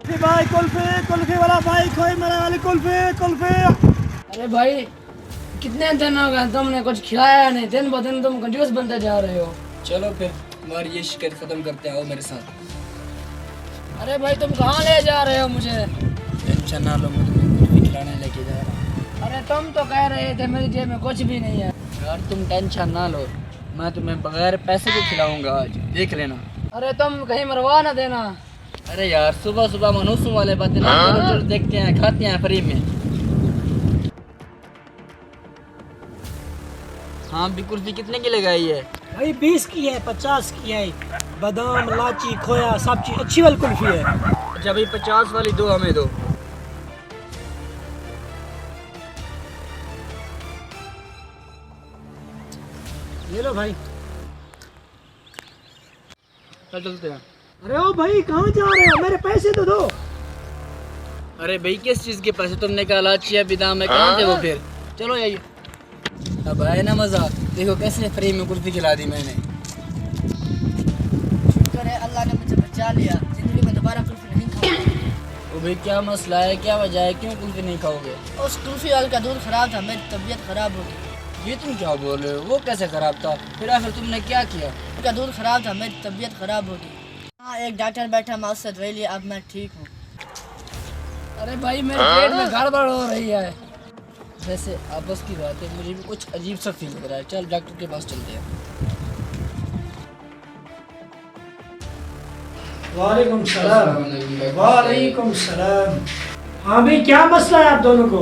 भाई कुल्फी कुल्फी वाला भाई खोई मेरे वाली कुल्फी कुल्फी। अरे भाई कितने दिन हो गए तुमने कुछ खिलाया नहीं, दिन ब दिन तुम कंजूस बनते जा रहे हो। चलो फिर हमारी ये शिकायत खत्म करते आओ मेरे साथ। अरे भाई तुम कहाँ ले जा रहे हो मुझे? टेंशन ना लो, मैं तुम्हें कुल्फी खिलाने लेके जा रहा हूँ। अरे तुम तो कह रहे थे मेरी जेब में कुछ भी नहीं है। यार तुम टेंशन ना लो, मैं तुम्हें बगैर पैसे के खिलाऊंगा आज, देख लेना। अरे तुम कहीं मरवा ना देना। अरे यार सुबह सुबह मनूसों वाले बातें ना करो, चलो देखते हैं खाते हैं फ्री में। हाँ भी कुल्फी कितने की लगाई है? भाई 20 की है, 50 की है, बादाम इलायची खोया सब चीज अच्छी वाली कुल्फी है। अच्छा भाई 50 वाली दो हमें दो। ले लो भाई। चलते हैं। अरे ओ भाई कहाँ जा रहे हो, मेरे पैसे तो दो। अरे भाई किस चीज़ के पैसे? तुमने कहा इलायची बादाम में, कहाँ थे वो फिर? चलो यही अब आए ना मज़ा, देखो कैसे फ्री में कुल्फी खिला दी मैंने। शुक्र है अल्लाह ने मुझे बचा लिया, जिंदगी में दोबारा कुल्फी नहीं खाऊंगा। तो भाई क्या मसला है, क्या वजह है, क्यों कुल्फी नहीं खाओगे? उस कुल्फी वाले का दूध खराब था, मेरी तबीयत खराब हो गई। ये तुम क्या बोल रहे हो? वो कैसे खराब था? फिर आखिर तुमने क्या किया? उसका दूध खराब था, मेरी तबीयत खराब हो गई। हाँ एक डॉक्टर बैठा, मैं उससे दवाई लिया, अब मैं ठीक हूँ। अरे भाई मेरे पेट में गड़बड़ हो रही है। वैसे आपस की बात है, मुझे भी कुछ अजीब सा फील हो रहा है। चल डॉक्टर के पास चलते हैं। वालेकुम सलाम। वालेकुम सलाम। हाँ भाई क्या मसला है आप दोनों को?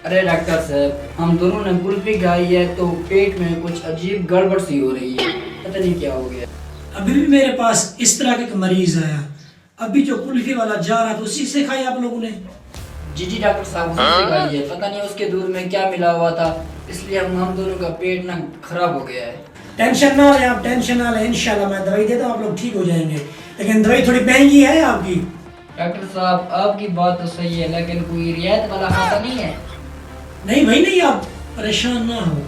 अरे डॉक्टर साहब, हम दोनों ने कुल्फी खाई है तो पेट में कुछ अजीब गड़बड़ सी हो रही है, पता नहीं क्या हो गया। अभी भी मेरे पास इस तरह का एक मरीज आया, अभी जो कुल्फी वाला जा रहा था उसी से खाई आप लोगों ने? जी जी डॉक्टर साहब, उसी से खाई है। पता नहीं उसके दूध में क्या मिला हुआ था, इसलिए हम दोनों का पेट ना खराब हो गया है। टेंशन ना लें आप, टेंशन ना लें, इंशाल्लाह मैं दवाई देता हूँ, आप लोग ठीक हो जाएंगे। लेकिन दवाई थोड़ी महंगी है आपकी। डॉक्टर साहब आपकी बात तो सही है, लेकिन कोई रियायत वाला खाता नहीं है? नहीं भाई नहीं, आप परेशान ना हो,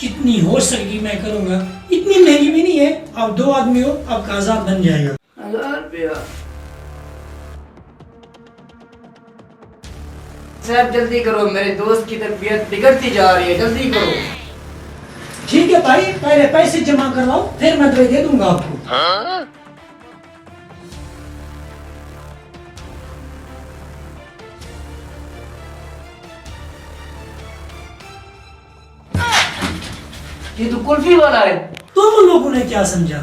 जितनी हो सकेगी मैं करूँगा। इतनी महंगी भी नहीं है, आप दो आदमी हो, आपका आजाद बन जाएगा। 1000 रुपया। साहब जल्दी करो, मेरे दोस्त की तबीयत बिगड़ती जा रही है, जल्दी करो। ठीक है भाई, पहले पैसे जमा करवाओ, फिर मैं दवाई दे दूंगा आपको। ये तो कुल्फी वाला है। तुम लोगों ने क्या समझा,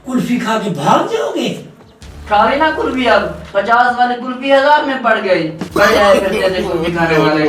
कुल्फी खा के भाग जाओगे? खा रही ना कुल्फी, अब 50 वाली कुल्फी 1000 में पड़ गई। बढ़ जाए फिर जैसे कुल्फी खाने वाले।